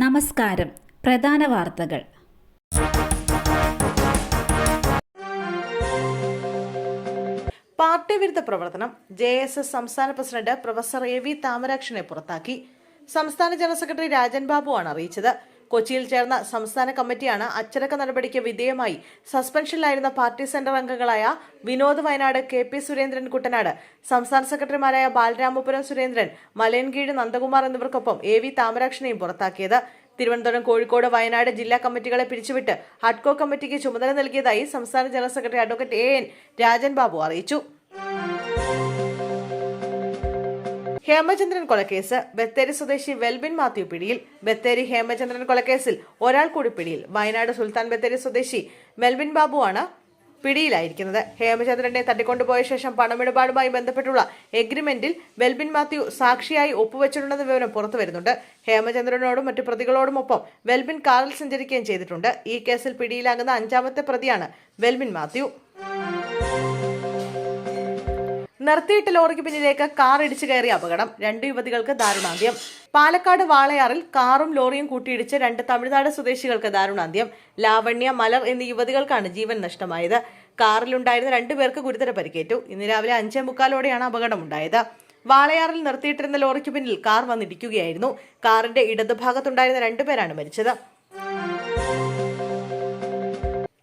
നമസ്കാരം. പ്രധാന വാർത്തകൾ. പാർട്ടി വിരുദ്ധ പ്രവർത്തനം. JSS സംസ്ഥാന പ്രസിഡന്റ് പ്രൊഫസർ AV താമരാക്ഷനെ പുറത്താക്കി. സംസ്ഥാന ജനറൽ സെക്രട്ടറി രാജൻ ബാബുവാണ് അറിയിച്ചത്. കൊച്ചിയിൽ ചേർന്ന സംസ്ഥാന കമ്മിറ്റിയാണ് അച്ചടക്ക നടപടിക്ക് വിധേയമായി സസ്പെൻഷനിലായിരുന്ന പാർട്ടി സെന്റർ അംഗങ്ങളായ വിനോദ് വയനാട്, KP സുരേന്ദ്രൻ കുട്ടനാട്, സംസ്ഥാന സെക്രട്ടറിമാരായ ബാലരാമപുരം സുരേന്ദ്രൻ, മലയൻകീഴ് നന്ദകുമാർ എന്നിവർക്കൊപ്പം AV താമരാക്ഷനെയും പുറത്താക്കിയത്. തിരുവനന്തപുരം, കോഴിക്കോട്, വയനാട് ജില്ലാ കമ്മിറ്റികളെ പിരിച്ചുവിട്ട് ഹഡ്കോ കമ്മിറ്റിക്ക് ചുമതല നൽകിയതായി സംസ്ഥാന general secretary advocate AN Rajan Babu അറിയിച്ചു. ഹേമചന്ദ്രൻ കൊലക്കേസ്. ബത്തേരി സ്വദേശി വെൽബിൻ മാത്യു പിടിയിൽ. ബത്തേരി ഹേമചന്ദ്രൻ കൊലക്കേസിൽ ഒരാൾ കൂടി പിടിയിൽ. വയനാട് സുൽത്താൻ ബത്തേരി സ്വദേശി മെൽബിൻ ബാബുവാണ് പിടിയിലായിരിക്കുന്നത്. ഹേമചന്ദ്രനെ തട്ടിക്കൊണ്ടുപോയ ശേഷം പണമിടപാടുമായി ബന്ധപ്പെട്ടുള്ള എഗ്രിമെന്റിൽ വെൽബിൻ മാത്യു സാക്ഷിയായി ഒപ്പുവെച്ചിട്ടുണ്ടെന്ന വിവരം പുറത്തു വരുന്നുണ്ട്. ഹേമചന്ദ്രനോടും മറ്റു പ്രതികളോടുമൊപ്പം വെൽബിൻ കാറിൽ സഞ്ചരിക്കുകയും ചെയ്തിട്ടുണ്ട്. ഈ കേസിൽ പിടിയിലാകുന്ന 5ാമത്തെ പ്രതിയാണ് വെൽബിൻ മാത്യു. നിർത്തിയിട്ട ലോറിക്ക് പിന്നിലേക്ക് കാർ ഇടിച്ചു കയറിയ അപകടം. 2 യുവതികൾക്ക് ദാരുണാന്ത്യം. പാലക്കാട് വാളയാറിൽ കാറും ലോറിയും കൂട്ടിയിടിച്ച് 2 തമിഴ്നാട് സ്വദേശികൾക്ക് ദാരുണാന്ത്യം. ലാവണ്യ, മലർ എന്നീ യുവതികൾക്കാണ് ജീവൻ നഷ്ടമായത്. കാറിലുണ്ടായിരുന്ന 2 പേർക്ക് ഗുരുതര പരിക്കേറ്റു. ഇന്ന് രാവിലെ 5:45 അപകടമുണ്ടായത്. വാളയാറിൽ നിർത്തിയിട്ടിരുന്ന ലോറിക്ക് പിന്നിൽ കാർ വന്നിടിക്കുകയായിരുന്നു. കാറിന്റെ ഇടതുഭാഗത്തുണ്ടായിരുന്ന 2 പേരാണ് മരിച്ചത്.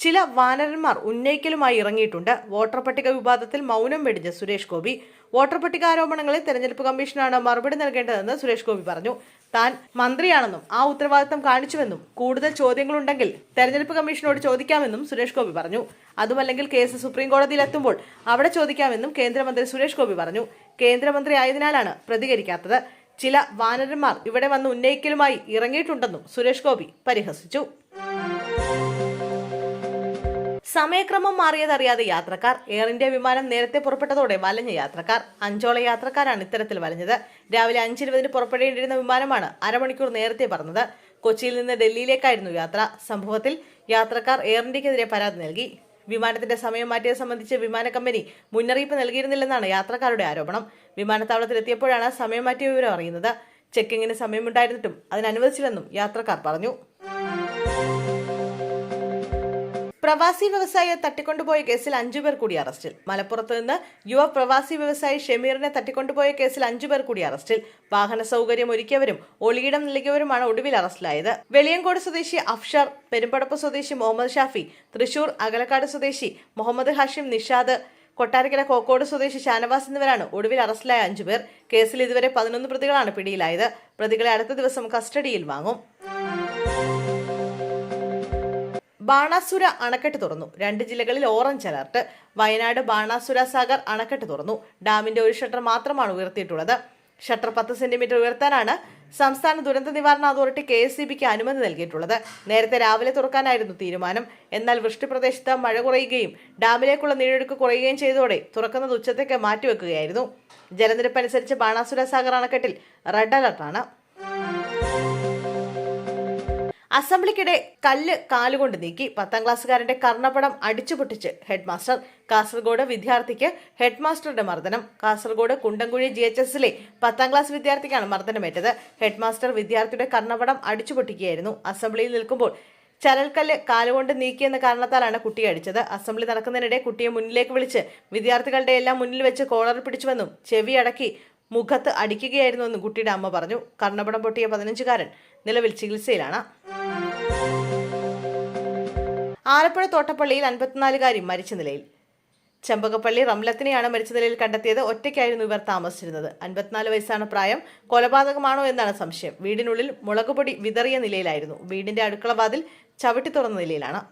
ചില വാനരന്മാർ ഉന്നയിക്കലുമായി ഇറങ്ങിയിട്ടുണ്ട്. വോട്ടർ പട്ടിക വിവാദത്തിൽ മൗനം വെടിഞ്ഞ സുരേഷ് ഗോപി. വോട്ടർ പട്ടിക ആരോപണങ്ങളിൽ തെരഞ്ഞെടുപ്പ് കമ്മീഷനാണ് മറുപടി നൽകേണ്ടതെന്ന് സുരേഷ് ഗോപി പറഞ്ഞു. താൻ മന്ത്രിയാണെന്നും ആ ഉത്തരവാദിത്തം കാണിച്ചുവെന്നും കൂടുതൽ ചോദ്യങ്ങളുണ്ടെങ്കിൽ തെരഞ്ഞെടുപ്പ് കമ്മീഷനോട് ചോദിക്കാമെന്നും സുരേഷ് ഗോപി പറഞ്ഞു. അതുമല്ലെങ്കിൽ കേസ് സുപ്രീം കോടതിയിലെത്തുമ്പോൾ അവിടെ ചോദിക്കാമെന്നും കേന്ദ്രമന്ത്രി സുരേഷ് ഗോപി പറഞ്ഞു. കേന്ദ്രമന്ത്രി ആയതിനാലാണ് പ്രതികരിക്കാത്തത്. ചില വാനരന്മാർ ഇവിടെ വന്ന് ഉന്നയിക്കലുമായി ഇറങ്ങിയിട്ടുണ്ടെന്നും സുരേഷ് ഗോപി പരിഹസിച്ചു. സമയക്രമം മാറിയതറിയാതെ യാത്രക്കാർ. എയർ ഇന്ത്യ വിമാനം നേരത്തെ പുറപ്പെട്ടതോടെ വലഞ്ഞ യാത്രക്കാർ. 5ഓളം യാത്രക്കാരാണ് ഇത്തരത്തിൽ വലഞ്ഞത്. രാവിലെ 5:20 പുറപ്പെടേണ്ടിയിരുന്ന വിമാനമാണ് അരമണിക്കൂർ നേരത്തെ പറന്നത്. കൊച്ചിയിൽ നിന്ന് ഡൽഹിയിലേക്കായിരുന്നു യാത്ര. സംഭവത്തിൽ യാത്രക്കാർ എയർ ഇന്ത്യക്കെതിരെ പരാതി നൽകി. വിമാനത്തിന്റെ സമയം മാറ്റിയത് സംബന്ധിച്ച് വിമാന കമ്പനി മുന്നറിയിപ്പ് നൽകിയിരുന്നില്ലെന്നാണ് യാത്രക്കാരുടെ ആരോപണം. വിമാനത്താവളത്തിലെത്തിയപ്പോഴാണ് സമയം മാറ്റിയ വിവരം അറിയുന്നത്. ചെക്കിങ്ങിന് സമയമുണ്ടായിരുന്നിട്ടും അതിനനുവദിച്ചില്ലെന്നും യാത്രക്കാർ പറഞ്ഞു. പ്രവാസി വ്യവസായിയെ തട്ടിക്കൊണ്ടുപോയ കേസിൽ 5 പേർ കൂടി അറസ്റ്റിൽ. മലപ്പുറത്ത് നിന്ന് യുവ പ്രവാസി വ്യവസായി ഷമീറിനെ തട്ടിക്കൊണ്ടുപോയ കേസിൽ 5 പേർ കൂടി അറസ്റ്റിൽ. വാഹന സൗകര്യം ഒരുക്കിയവരും ഒളിയിടം നൽകിയവരുമാണ് ഒടുവിൽ അറസ്റ്റിലായത്. വെളിയങ്കോട് സ്വദേശി അഫ്ഷർ, പെരുമ്പടപ്പ് സ്വദേശി മുഹമ്മദ് ഷാഫി, തൃശൂർ അകലക്കാട് സ്വദേശി മുഹമ്മദ് ഹാഷിം, നിഷാദ്, കൊട്ടാരക്കര കോക്കോട് സ്വദേശി ഷാനവാസ് എന്നിവരാണ് ഒടുവിൽ അറസ്റ്റിലായ 5 പേർ. കേസിൽ ഇതുവരെ 11 പ്രതികളാണ് പിടിയിലായത്. പ്രതികളെ അടുത്ത ദിവസം കസ്റ്റഡിയിൽ വാങ്ങും. ബാണാസുര അണക്കെട്ട് തുറന്നു. 2 ജില്ലകളിൽ ഓറഞ്ച് അലർട്ട്. വയനാട് ബാണാസുര സാഗർ അണക്കെട്ട് തുറന്നു. ഡാമിന്റെ ഒരു ഷട്ടർ മാത്രമാണ് ഉയർത്തിയിട്ടുള്ളത്. ഷട്ടർ 10 സെന്റിമീറ്റർ ഉയർത്താനാണ് സംസ്ഥാന ദുരന്ത നിവാരണ അതോറിറ്റി KSEBക്ക് അനുമതി നൽകിയിട്ടുള്ളത്. നേരത്തെ രാവിലെ തുറക്കാനായിരുന്നു തീരുമാനം. എന്നാൽ വൃഷ്ടി പ്രദേശത്ത് മഴ കുറയുകയും ഡാമിലേക്കുള്ള നീരൊഴുക്ക് കുറയുകയും ചെയ്തതോടെ തുറക്കുന്നത് ഉച്ചത്തേക്ക് മാറ്റിവെക്കുകയായിരുന്നു. ജലനിരപ്പ് അനുസരിച്ച് ബാണാസുര സാഗർ അണക്കെട്ടിൽ റെഡ് അലർട്ടാണ്. അസംബ്ലിക്കിടെ കല്ല് കാലുകൊണ്ട് നീക്കി. 10ാം ക്ലാസ്സുകാരന്റെ കർണപടം അടിച്ചുപൊട്ടിച്ച് ഹെഡ്മാസ്റ്റർ. കാസർഗോഡ് വിദ്യാർത്ഥിക്ക് ഹെഡ്മാസ്റ്ററുടെ മർദ്ദനം. കാസർഗോഡ് കുണ്ടംകുഴി GHSലെ 10ാം ക്ലാസ് വിദ്യാർത്ഥിക്കാണ് മർദ്ദനമേറ്റത്. ഹെഡ്മാസ്റ്റർ വിദ്യാർത്ഥിയുടെ കർണപടം അടിച്ചുപൊട്ടിക്കുകയായിരുന്നു. അസംബ്ലിയിൽ നിൽക്കുമ്പോൾ ചരൽക്കല്ല് കാലുകൊണ്ട് നീക്കിയെന്ന കാരണത്താലാണ് കുട്ടിയെ അടിച്ചത്. അസംബ്ലി നടക്കുന്നതിനിടെ കുട്ടിയെ മുന്നിലേക്ക് വിളിച്ച് വിദ്യാർത്ഥികളുടെ എല്ലാം മുന്നിൽ വെച്ച് കോളറിൽ പിടിച്ചുവെന്നും ചെവി അടക്കി മുഖത്ത് അടിക്കുകയായിരുന്നുവെന്നും കുട്ടിയുടെ അമ്മ പറഞ്ഞു. കർണപടം പൊട്ടിയ 15-കാരൻ നിലവിൽ ചികിത്സയിലാണ്. ആലപ്പുഴ തോട്ടപ്പള്ളിയിൽ 54-കാരി മരിച്ച നിലയിൽ. ചെമ്പകപ്പള്ളി റംലത്തിനെയാണ് മരിച്ച നിലയിൽ കണ്ടെത്തിയത്. ഒറ്റയ്ക്കായിരുന്നു ഇവർ താമസിച്ചിരുന്നത്. 54 വയസ്സാണ് പ്രായം. കൊലപാതകമാണോ എന്നാണ് സംശയം. വീടിനുള്ളിൽ മുളകുപൊടി വിതറിയ നിലയിലായിരുന്നു. വീടിന്റെ അടുക്കള വാതിൽ ചവിട്ടി തുറന്ന നിലയിലാണ്.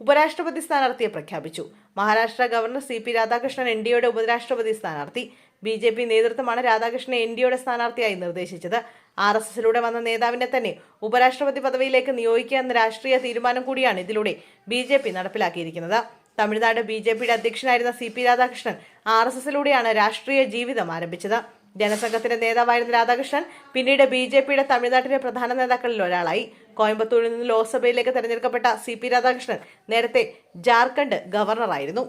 ഉപരാഷ്ട്രപതി സ്ഥാനാർത്ഥിയെ പ്രഖ്യാപിച്ചു. മഹാരാഷ്ട്ര ഗവർണർ CP രാധാകൃഷ്ണൻ NDAയുടെ ഉപരാഷ്ട്രപതി സ്ഥാനാർത്ഥി. BJP നേതൃത്വമാണ് രാധാകൃഷ്ണനെ NDAയുടെ സ്ഥാനാർത്ഥിയായി നിർദ്ദേശിച്ചത്. RSSലൂടെ വന്ന നേതാവിനെ തന്നെ ഉപരാഷ്ട്രപതി പദവിയിലേക്ക് നിയോഗിക്കുക എന്ന രാഷ്ട്രീയ തീരുമാനം കൂടിയാണ് ഇതിലൂടെ BJP നടപ്പിലാക്കിയിരിക്കുന്നത്. തമിഴ്നാട് BJPയുടെ അധ്യക്ഷനായിരുന്ന CP രാധാകൃഷ്ണൻ RSSലൂടെയാണ് രാഷ്ട്രീയ ജീവിതം ആരംഭിച്ചത്. ജനസംഘത്തിന്റെ നേതാവായിരുന്ന രാധാകൃഷ്ണൻ പിന്നീട് BJPയുടെ തമിഴ്നാട്ടിലെ പ്രധാന നേതാക്കളിൽ ഒരാളായി. കോയമ്പത്തൂരിൽ നിന്ന് ലോക്സഭയിലേക്ക് തെരഞ്ഞെടുക്കപ്പെട്ട CP രാധാകൃഷ്ണൻ നേരത്തെ ജാർഖണ്ഡ് ഗവർണറായിരുന്നു.